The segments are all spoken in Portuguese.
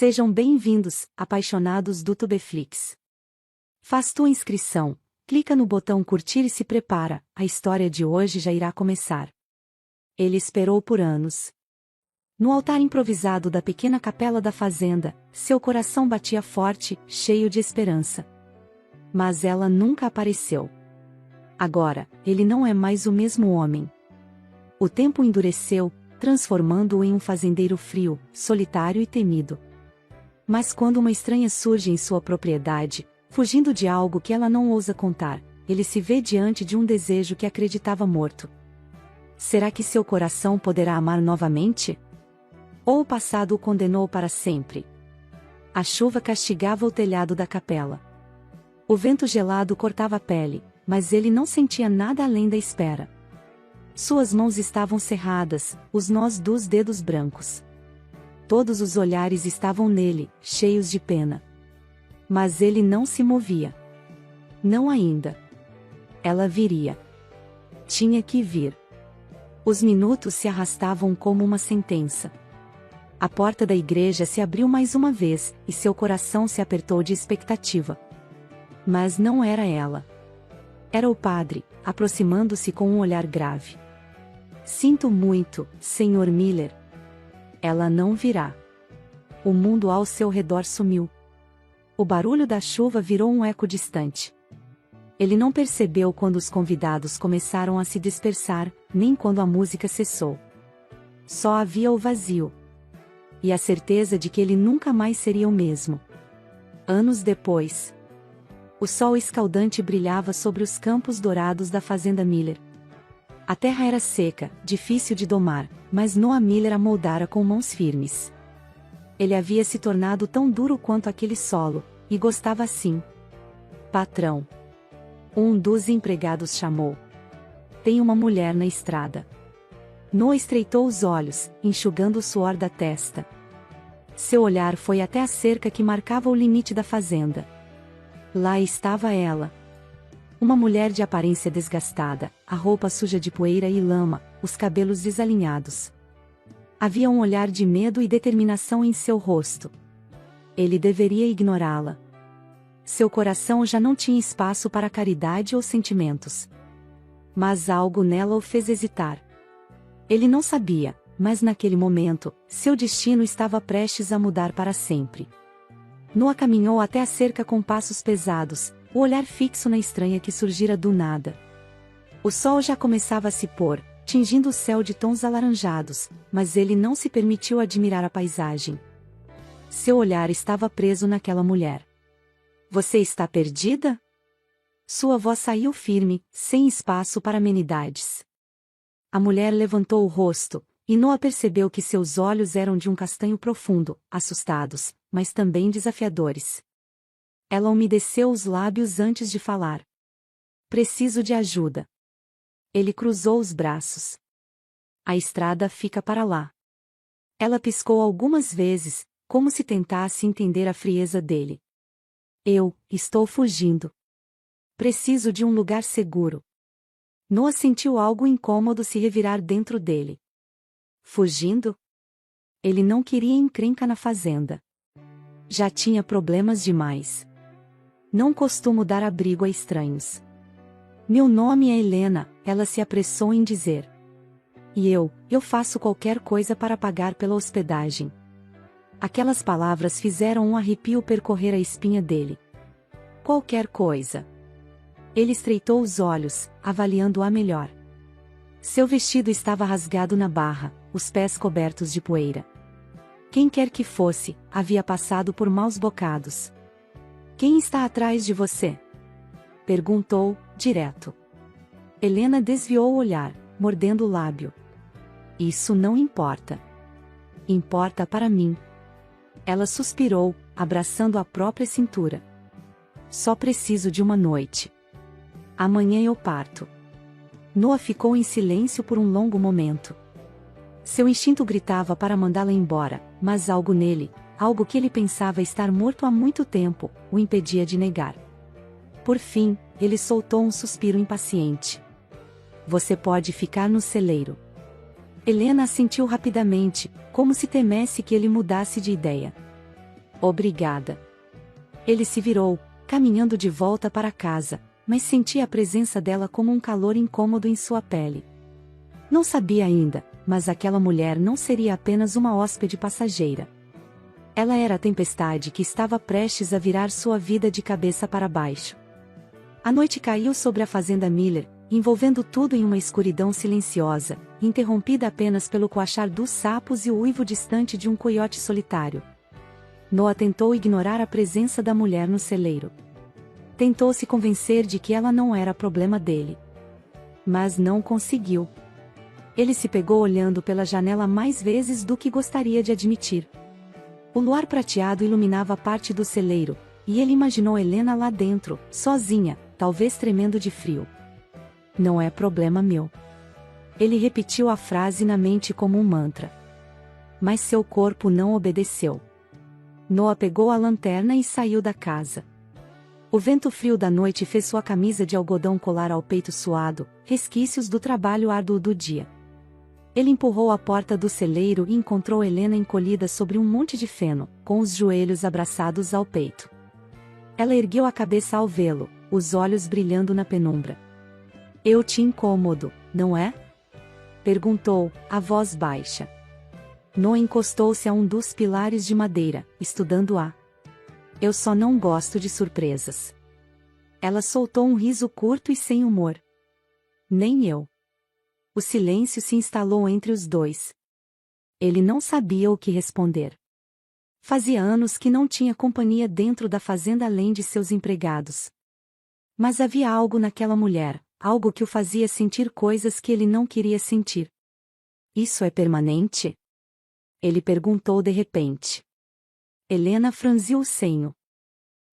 Sejam bem-vindos, apaixonados do Tubeflix. Faz tua inscrição, clica no botão curtir e se prepara, a história de hoje já irá começar. Ele esperou por anos. No altar improvisado da pequena capela da fazenda, seu coração batia forte, cheio de esperança. Mas ela nunca apareceu. Agora, ele não é mais o mesmo homem. O tempo endureceu, transformando-o em um fazendeiro frio, solitário e temido. Mas quando uma estranha surge em sua propriedade, fugindo de algo que ela não ousa contar, ele se vê diante de um desejo que acreditava morto. Será que seu coração poderá amar novamente? Ou o passado o condenou para sempre? A chuva castigava o telhado da capela. O vento gelado cortava a pele, mas ele não sentia nada além da espera. Suas mãos estavam cerradas, os nós dos dedos brancos. Todos os olhares estavam nele, cheios de pena. Mas ele não se movia. Não ainda. Ela viria. Tinha que vir. Os minutos se arrastavam como uma sentença. A porta da igreja se abriu mais uma vez, e seu coração se apertou de expectativa. Mas não era ela. Era o padre, aproximando-se com um olhar grave. Sinto muito, Sr. Miller. Ela não virá. O mundo ao seu redor sumiu. O barulho da chuva virou um eco distante. Ele não percebeu quando os convidados começaram a se dispersar, nem quando a música cessou. Só havia o vazio. E a certeza de que ele nunca mais seria o mesmo. Anos depois. O sol escaldante brilhava sobre os campos dourados da fazenda Miller. A terra era seca, difícil de domar, mas Noah Miller a moldara com mãos firmes. Ele havia se tornado tão duro quanto aquele solo, e gostava assim. Patrão. Um dos empregados chamou. Tem uma mulher na estrada. Noah estreitou os olhos, enxugando o suor da testa. Seu olhar foi até a cerca que marcava o limite da fazenda. Lá estava ela. Uma mulher de aparência desgastada, a roupa suja de poeira e lama, os cabelos desalinhados. Havia um olhar de medo e determinação em seu rosto. Ele deveria ignorá-la. Seu coração já não tinha espaço para caridade ou sentimentos. Mas algo nela o fez hesitar. Ele não sabia, mas naquele momento, seu destino estava prestes a mudar para sempre. Noah caminhou até a cerca com passos pesados, o olhar fixo na estranha que surgira do nada. O sol já começava a se pôr, tingindo o céu de tons alaranjados, mas ele não se permitiu admirar a paisagem. Seu olhar estava preso naquela mulher. Você está perdida? Sua voz saiu firme, sem espaço para amenidades. A mulher levantou o rosto, e Noah percebeu que seus olhos eram de um castanho profundo, assustados, mas também desafiadores. Ela umedeceu os lábios antes de falar. Preciso de ajuda. Ele cruzou os braços. A estrada fica para lá. Ela piscou algumas vezes, como se tentasse entender a frieza dele. Eu estou fugindo. Preciso de um lugar seguro. Noah sentiu algo incômodo se revirar dentro dele. Fugindo? Ele não queria encrenca na fazenda. Já tinha problemas demais. Não costumo dar abrigo a estranhos. Meu nome é Helena, ela se apressou em dizer. E eu faço qualquer coisa para pagar pela hospedagem. Aquelas palavras fizeram um arrepio percorrer a espinha dele. Qualquer coisa. Ele estreitou os olhos, avaliando-a melhor. Seu vestido estava rasgado na barra, os pés cobertos de poeira. Quem quer que fosse, havia passado por maus bocados. Quem está atrás de você? Perguntou, direto. Helena desviou o olhar, mordendo o lábio. Isso não importa. Importa para mim. Ela suspirou, abraçando a própria cintura. Só preciso de uma noite. Amanhã eu parto. Noah ficou em silêncio por um longo momento. Seu instinto gritava para mandá-la embora, mas algo nele, algo que ele pensava estar morto há muito tempo, o impedia de negar. Por fim, ele soltou um suspiro impaciente. Você pode ficar no celeiro. Helena assentiu rapidamente, como se temesse que ele mudasse de ideia. Obrigada. Ele se virou, caminhando de volta para casa, mas sentia a presença dela como um calor incômodo em sua pele. Não sabia ainda, mas aquela mulher não seria apenas uma hóspede passageira. Ela era a tempestade que estava prestes a virar sua vida de cabeça para baixo. A noite caiu sobre a fazenda Miller, envolvendo tudo em uma escuridão silenciosa, interrompida apenas pelo coachar dos sapos e o uivo distante de um coiote solitário. Noah tentou ignorar a presença da mulher no celeiro. Tentou se convencer de que ela não era problema dele. Mas não conseguiu. Ele se pegou olhando pela janela mais vezes do que gostaria de admitir. O luar prateado iluminava parte do celeiro, e ele imaginou Helena lá dentro, sozinha, talvez tremendo de frio. Não é problema meu. Ele repetiu a frase na mente como um mantra. Mas seu corpo não obedeceu. Noah pegou a lanterna e saiu da casa. O vento frio da noite fez sua camisa de algodão colar ao peito suado, resquícios do trabalho árduo do dia. Ele empurrou a porta do celeiro e encontrou Helena encolhida sobre um monte de feno, com os joelhos abraçados ao peito. Ela ergueu a cabeça ao vê-lo, os olhos brilhando na penumbra. Eu te incomodo, não é? Perguntou, a voz baixa. Noah encostou-se a um dos pilares de madeira, estudando-a. Eu só não gosto de surpresas. Ela soltou um riso curto e sem humor. Nem eu. O silêncio se instalou entre os dois. Ele não sabia o que responder. Fazia anos que não tinha companhia dentro da fazenda além de seus empregados. Mas havia algo naquela mulher, algo que o fazia sentir coisas que ele não queria sentir. Isso é permanente? Ele perguntou de repente. Helena franziu o senho.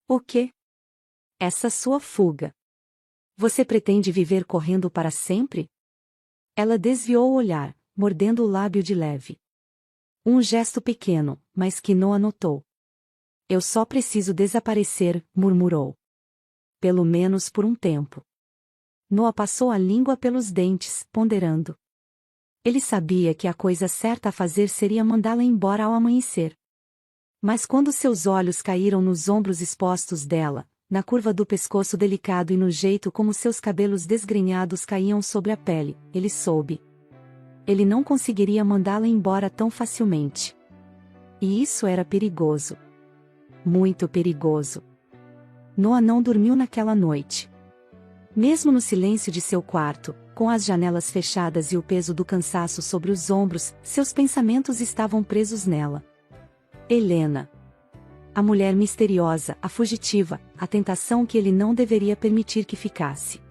O quê? Essa sua fuga. Você pretende viver correndo para sempre? Ela desviou o olhar, mordendo o lábio de leve. Um gesto pequeno, mas que Noah notou. Eu só preciso desaparecer, murmurou. Pelo menos por um tempo. Noah passou a língua pelos dentes, ponderando. Ele sabia que a coisa certa a fazer seria mandá-la embora ao amanhecer. Mas quando seus olhos caíram nos ombros expostos dela, na curva do pescoço delicado e no jeito como seus cabelos desgrenhados caíam sobre a pele, ele soube. Ele não conseguiria mandá-la embora tão facilmente. E isso era perigoso. Muito perigoso. Noah não dormiu naquela noite. Mesmo no silêncio de seu quarto, com as janelas fechadas e o peso do cansaço sobre os ombros, seus pensamentos estavam presos nela. Helena. A mulher misteriosa, a fugitiva, a tentação que ele não deveria permitir que ficasse.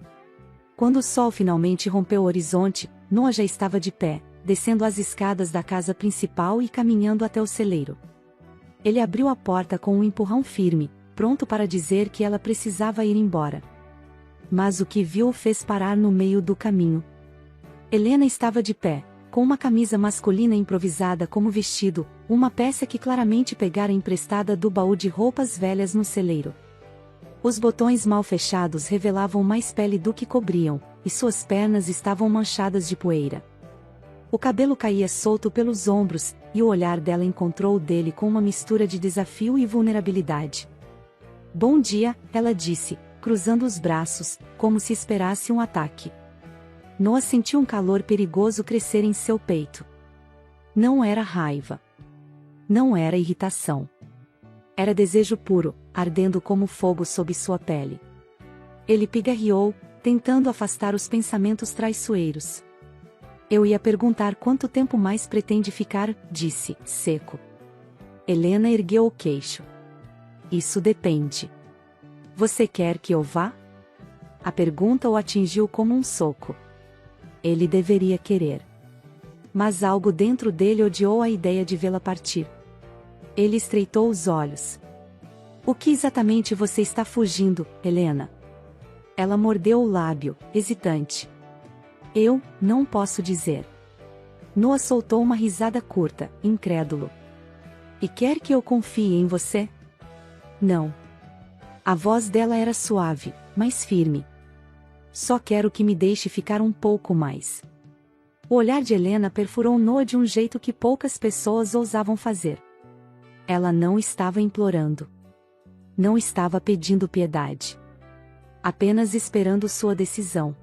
Quando o sol finalmente rompeu o horizonte, Noah já estava de pé, descendo as escadas da casa principal e caminhando até o celeiro. Ele abriu a porta com um empurrão firme, pronto para dizer que ela precisava ir embora. Mas o que viu o fez parar no meio do caminho. Helena estava de pé, com uma camisa masculina improvisada como vestido, uma peça que claramente pegara emprestada do baú de roupas velhas no celeiro. Os botões mal fechados revelavam mais pele do que cobriam, e suas pernas estavam manchadas de poeira. O cabelo caía solto pelos ombros, e o olhar dela encontrou o dele com uma mistura de desafio e vulnerabilidade. Bom dia, ela disse, cruzando os braços, como se esperasse um ataque. Noah sentiu um calor perigoso crescer em seu peito. Não era raiva. Não era irritação. Era desejo puro, ardendo como fogo sob sua pele. Ele pigarreou, tentando afastar os pensamentos traiçoeiros. Eu ia perguntar quanto tempo mais pretende ficar, disse, seco. Helena ergueu o queixo. Isso depende. Você quer que eu vá? A pergunta o atingiu como um soco. Ele deveria querer. Mas algo dentro dele odiou a ideia de vê-la partir. Ele estreitou os olhos. O que exatamente você está fugindo, Helena? Ela mordeu o lábio, hesitante. Eu não posso dizer. Noah soltou uma risada curta, incrédulo. E quer que eu confie em você? Não. A voz dela era suave, mas firme. Só quero que me deixe ficar um pouco mais. O olhar de Helena perfurou Noah de um jeito que poucas pessoas ousavam fazer. Ela não estava implorando. Não estava pedindo piedade. Apenas esperando sua decisão.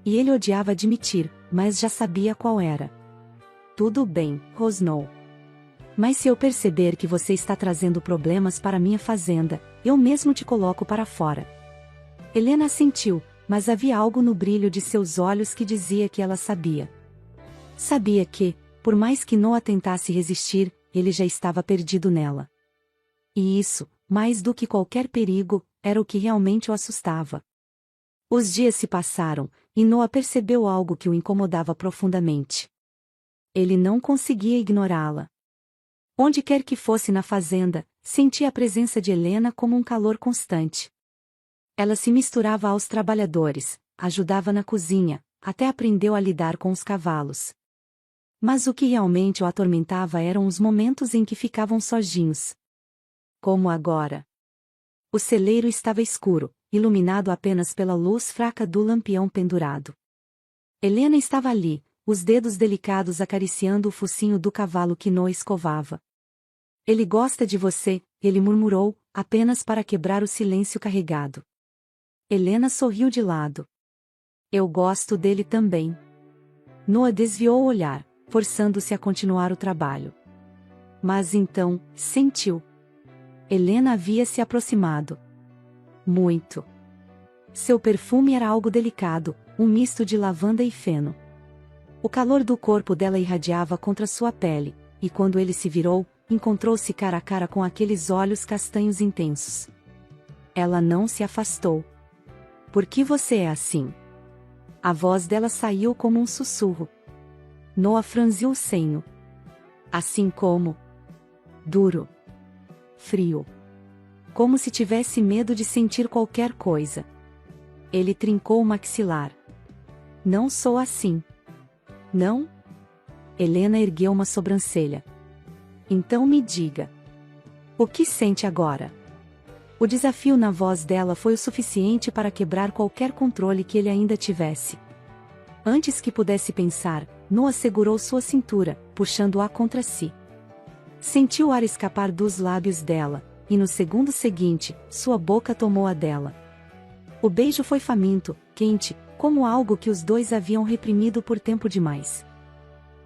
E ele odiava admitir, mas já sabia qual era. Tudo bem, rosnou. Mas se eu perceber que você está trazendo problemas para minha fazenda, eu mesmo te coloco para fora. Helena assentiu, mas havia algo no brilho de seus olhos que dizia que ela sabia. Sabia que, por mais que Noah tentasse resistir, ele já estava perdido nela. E isso, mais do que qualquer perigo, era o que realmente o assustava. Os dias se passaram, e Noah percebeu algo que o incomodava profundamente. Ele não conseguia ignorá-la. Onde quer que fosse na fazenda, sentia a presença de Helena como um calor constante. Ela se misturava aos trabalhadores, ajudava na cozinha, até aprendeu a lidar com os cavalos. Mas o que realmente o atormentava eram os momentos em que ficavam sozinhos. Como agora. O celeiro estava escuro, iluminado apenas pela luz fraca do lampião pendurado. Helena estava ali, os dedos delicados acariciando o focinho do cavalo que Noah escovava. Ele gosta de você, ele murmurou, apenas para quebrar o silêncio carregado. Helena sorriu de lado. Eu gosto dele também. Noah desviou o olhar, forçando-se a continuar o trabalho. Mas então, sentiu. Helena havia se aproximado. Muito. Seu perfume era algo delicado, um misto de lavanda e feno. O calor do corpo dela irradiava contra sua pele, e quando ele se virou, encontrou-se cara a cara com aqueles olhos castanhos intensos. Ela não se afastou. Por que você é assim? A voz dela saiu como um sussurro. Noah franziu o senho. Assim como... duro. Frio. Como se tivesse medo de sentir qualquer coisa. Ele trincou o maxilar. Não sou assim. Não? Helena ergueu uma sobrancelha. Então me diga. O que sente agora? O desafio na voz dela foi o suficiente para quebrar qualquer controle que ele ainda tivesse. Antes que pudesse pensar, Noah segurou sua cintura, puxando-a contra si. Sentiu o ar escapar dos lábios dela, e no segundo seguinte, sua boca tomou a dela. O beijo foi faminto, quente, como algo que os dois haviam reprimido por tempo demais.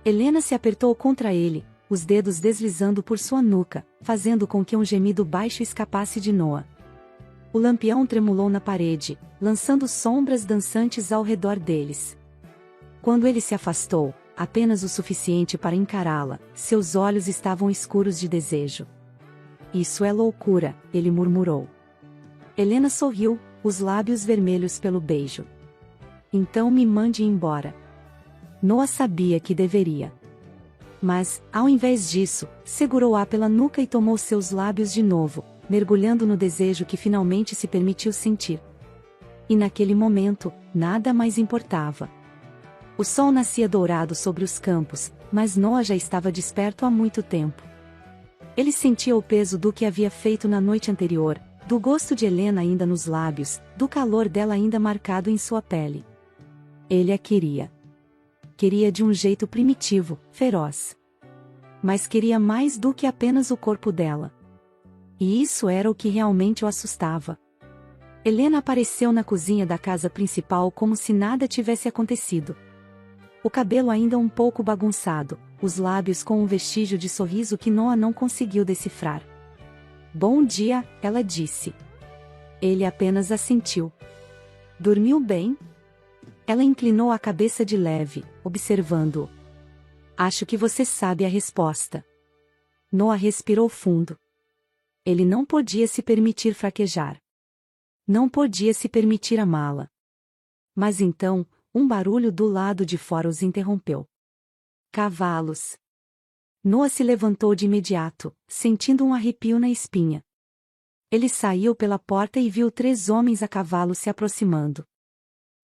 Helena se apertou contra ele, os dedos deslizando por sua nuca, fazendo com que um gemido baixo escapasse de Noah. O lampião tremulou na parede, lançando sombras dançantes ao redor deles. Quando ele se afastou, apenas o suficiente para encará-la, seus olhos estavam escuros de desejo. Isso é loucura, ele murmurou. Helena sorriu, os lábios vermelhos pelo beijo. Então me mande embora. Noah sabia que deveria. Mas, ao invés disso, segurou-a pela nuca e tomou seus lábios de novo, mergulhando no desejo que finalmente se permitiu sentir. E naquele momento, nada mais importava. O sol nascia dourado sobre os campos, mas Noah já estava desperto há muito tempo. Ele sentia o peso do que havia feito na noite anterior, do gosto de Helena ainda nos lábios, do calor dela ainda marcado em sua pele. Ele a queria. Queria de um jeito primitivo, feroz. Mas queria mais do que apenas o corpo dela. E isso era o que realmente o assustava. Helena apareceu na cozinha da casa principal como se nada tivesse acontecido. O cabelo ainda um pouco bagunçado, os lábios com um vestígio de sorriso que Noah não conseguiu decifrar. Bom dia, ela disse. Ele apenas assentiu. Dormiu bem? Ela inclinou a cabeça de leve, observando-o. Acho que você sabe a resposta. Noah respirou fundo. Ele não podia se permitir fraquejar. Não podia se permitir amá-la. Mas então, um barulho do lado de fora os interrompeu. Cavalos. Noah se levantou de imediato, sentindo um arrepio na espinha. Ele saiu pela porta e viu 3 homens a cavalo se aproximando.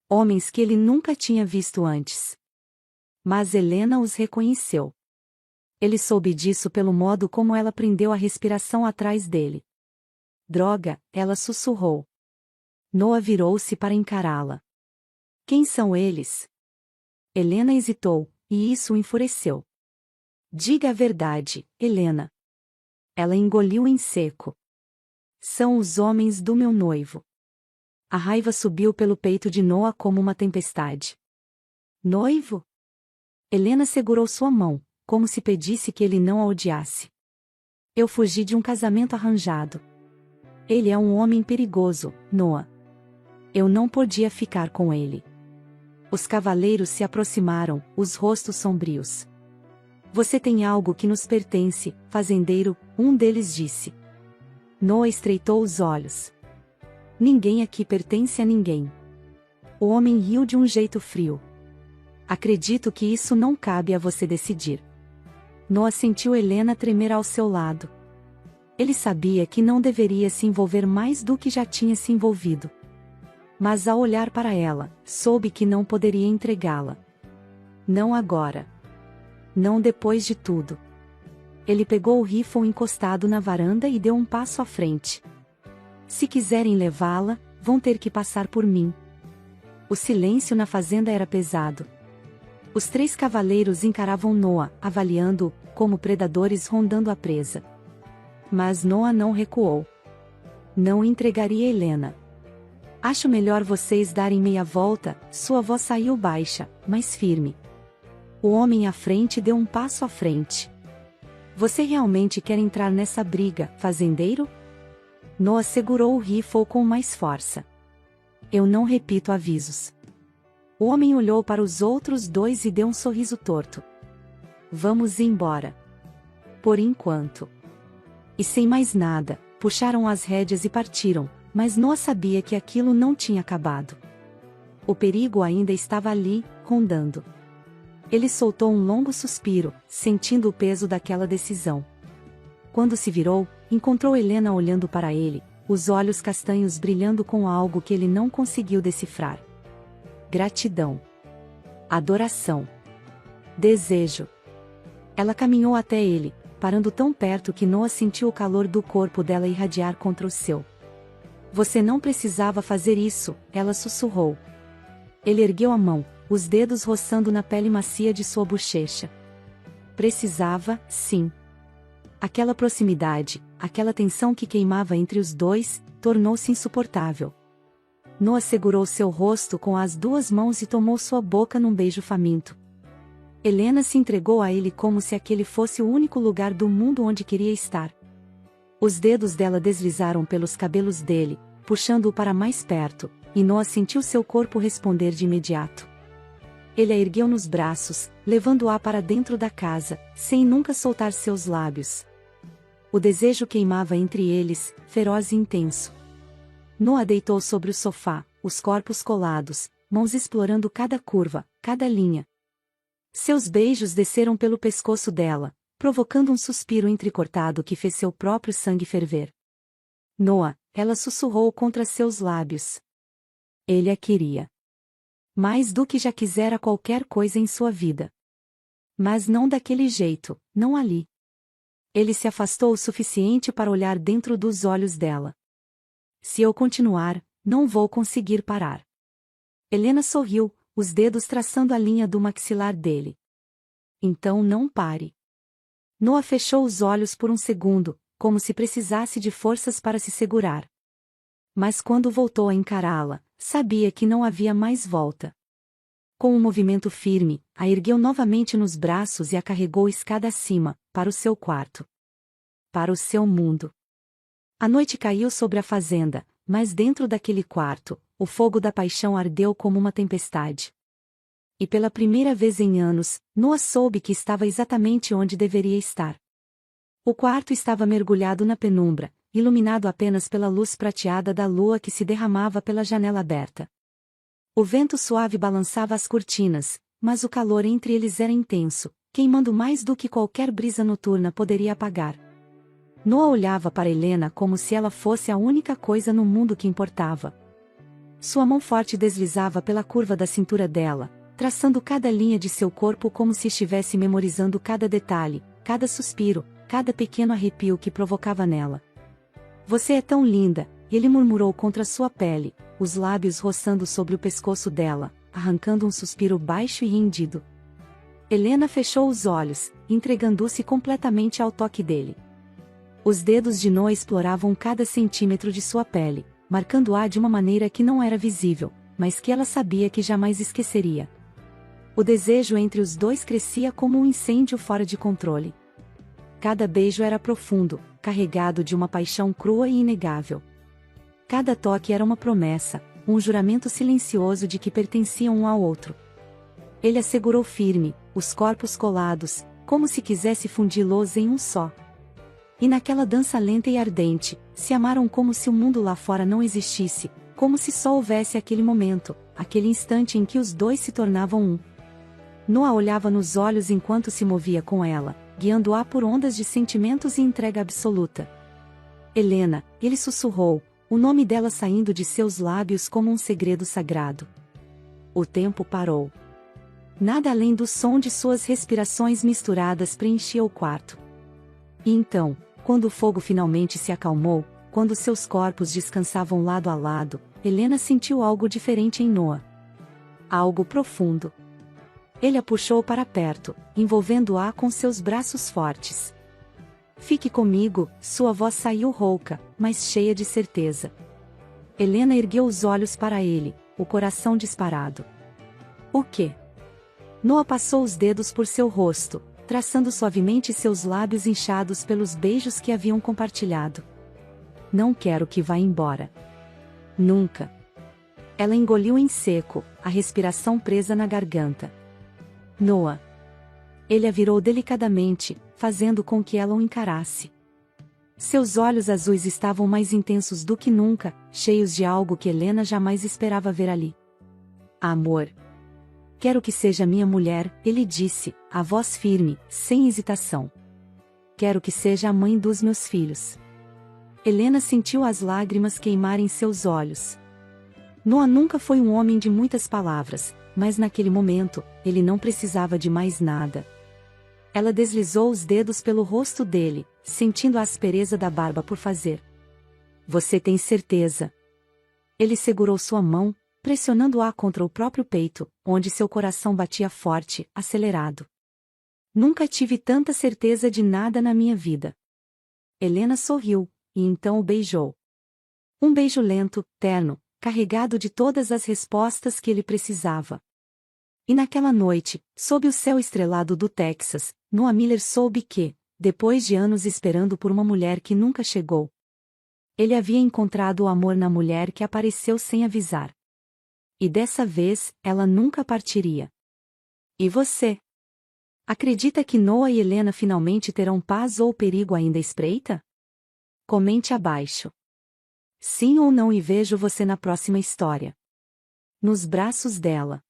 Homens que ele nunca tinha visto antes. Mas Helena os reconheceu. Ele soube disso pelo modo como ela prendeu a respiração atrás dele. Droga, ela sussurrou. Noah virou-se para encará-la. Quem são eles? Helena hesitou, e isso o enfureceu. Diga a verdade, Helena. Ela engoliu em seco. São os homens do meu noivo. A raiva subiu pelo peito de Noah como uma tempestade. Noivo? Helena segurou sua mão, como se pedisse que ele não a odiasse. Eu fugi de um casamento arranjado. Ele é um homem perigoso, Noah. Eu não podia ficar com ele. Os cavaleiros se aproximaram, os rostos sombrios. Você tem algo que nos pertence, fazendeiro, um deles disse. Noah estreitou os olhos. Ninguém aqui pertence a ninguém. O homem riu de um jeito frio. Acredito que isso não cabe a você decidir. Noah sentiu Helena tremer ao seu lado. Ele sabia que não deveria se envolver mais do que já tinha se envolvido. Mas ao olhar para ela, soube que não poderia entregá-la. Não agora. Não depois de tudo. Ele pegou o rifle encostado na varanda e deu um passo à frente. Se quiserem levá-la, vão ter que passar por mim. O silêncio na fazenda era pesado. Os 3 cavaleiros encaravam Noah, avaliando-o, como predadores rondando a presa. Mas Noah não recuou. Não entregaria Helena. Acho melhor vocês darem meia volta, sua voz saiu baixa, mas firme. O homem à frente deu um passo à frente. Você realmente quer entrar nessa briga, fazendeiro? Noah segurou o rifle com mais força. Eu não repito avisos. O homem olhou para os outros 2 e deu um sorriso torto. Vamos embora. Por enquanto. E sem mais nada, puxaram as rédeas e partiram, mas Noah sabia que aquilo não tinha acabado. O perigo ainda estava ali, rondando. Ele soltou um longo suspiro, sentindo o peso daquela decisão. Quando se virou, encontrou Helena olhando para ele, os olhos castanhos brilhando com algo que ele não conseguiu decifrar. Gratidão. Adoração. Desejo. Ela caminhou até ele, parando tão perto que Noah sentiu o calor do corpo dela irradiar contra o seu. Você não precisava fazer isso, ela sussurrou. Ele ergueu a mão, os dedos roçando na pele macia de sua bochecha. Precisava, sim. Aquela proximidade, aquela tensão que queimava entre os 2, tornou-se insuportável. Noah segurou seu rosto com as 2 mãos e tomou sua boca num beijo faminto. Helena se entregou a ele como se aquele fosse o único lugar do mundo onde queria estar. Os dedos dela deslizaram pelos cabelos dele, puxando-o para mais perto, e Noah sentiu seu corpo responder de imediato. Ele a ergueu nos braços, levando-a para dentro da casa, sem nunca soltar seus lábios. O desejo queimava entre eles, feroz e intenso. Noah deitou sobre o sofá, os corpos colados, mãos explorando cada curva, cada linha. Seus beijos desceram pelo pescoço dela, provocando um suspiro entrecortado que fez seu próprio sangue ferver. Noah, ela sussurrou contra seus lábios. Ele a queria. Mais do que já quisera qualquer coisa em sua vida. Mas não daquele jeito, não ali. Ele se afastou o suficiente para olhar dentro dos olhos dela. Se eu continuar, não vou conseguir parar. Helena sorriu, os dedos traçando a linha do maxilar dele. Então não pare. Noah fechou os olhos por um segundo, como se precisasse de forças para se segurar. Mas quando voltou a encará-la, sabia que não havia mais volta. Com um movimento firme, a ergueu novamente nos braços e a carregou escada acima, para o seu quarto. Para o seu mundo. A noite caiu sobre a fazenda, mas dentro daquele quarto, o fogo da paixão ardeu como uma tempestade. E pela primeira vez em anos, Noah soube que estava exatamente onde deveria estar. O quarto estava mergulhado na penumbra, iluminado apenas pela luz prateada da lua que se derramava pela janela aberta. O vento suave balançava as cortinas, mas o calor entre eles era intenso, queimando mais do que qualquer brisa noturna poderia apagar. Noah olhava para Helena como se ela fosse a única coisa no mundo que importava. Sua mão forte deslizava pela curva da cintura dela, traçando cada linha de seu corpo como se estivesse memorizando cada detalhe, cada suspiro, cada pequeno arrepio que provocava nela. Você é tão linda, ele murmurou contra sua pele, os lábios roçando sobre o pescoço dela, arrancando um suspiro baixo e rendido. Helena fechou os olhos, entregando-se completamente ao toque dele. Os dedos de Noa exploravam cada centímetro de sua pele, marcando-a de uma maneira que não era visível, mas que ela sabia que jamais esqueceria. O desejo entre os dois crescia como um incêndio fora de controle. Cada beijo era profundo, carregado de uma paixão crua e inegável. Cada toque era uma promessa, um juramento silencioso de que pertenciam um ao outro. Ele a segurou firme, os corpos colados, como se quisesse fundi-los em um só. E naquela dança lenta e ardente, se amaram como se o mundo lá fora não existisse, como se só houvesse aquele momento, aquele instante em que os dois se tornavam um. Noa olhava nos olhos enquanto se movia com ela, guiando-a por ondas de sentimentos e entrega absoluta. Helena, ele sussurrou, o nome dela saindo de seus lábios como um segredo sagrado. O tempo parou. Nada além do som de suas respirações misturadas preenchia o quarto. E então, quando o fogo finalmente se acalmou, quando seus corpos descansavam lado a lado, Helena sentiu algo diferente em Noa. Algo profundo. Ele a puxou para perto, envolvendo-a com seus braços fortes. Fique comigo, sua voz saiu rouca, mas cheia de certeza. Helena ergueu os olhos para ele, o coração disparado. O quê? Noa passou os dedos por seu rosto, traçando suavemente seus lábios inchados pelos beijos que haviam compartilhado. Não quero que vá embora. Nunca. Ela engoliu em seco, a respiração presa na garganta. Noa. Ele a virou delicadamente, fazendo com que ela o encarasse. Seus olhos azuis estavam mais intensos do que nunca, cheios de algo que Helena jamais esperava ver ali. Amor. Quero que seja minha mulher, ele disse, a voz firme, sem hesitação. Quero que seja a mãe dos meus filhos. Helena sentiu as lágrimas queimarem seus olhos. Noa nunca foi um homem de muitas palavras, mas naquele momento, ele não precisava de mais nada. Ela deslizou os dedos pelo rosto dele, sentindo a aspereza da barba por fazer. Você tem certeza? Ele segurou sua mão, pressionando-a contra o próprio peito, onde seu coração batia forte, acelerado. Nunca tive tanta certeza de nada na minha vida. Helena sorriu, e então o beijou. Um beijo lento, terno, carregado de todas as respostas que ele precisava. E naquela noite, sob o céu estrelado do Texas, Noa Miller soube que, depois de anos esperando por uma mulher que nunca chegou, ele havia encontrado o amor na mulher que apareceu sem avisar. E dessa vez, ela nunca partiria. E você? Acredita que Noa e Helena finalmente terão paz ou o perigo ainda espreita? Comente abaixo. Sim ou não, e vejo você na próxima história. Nos braços dela.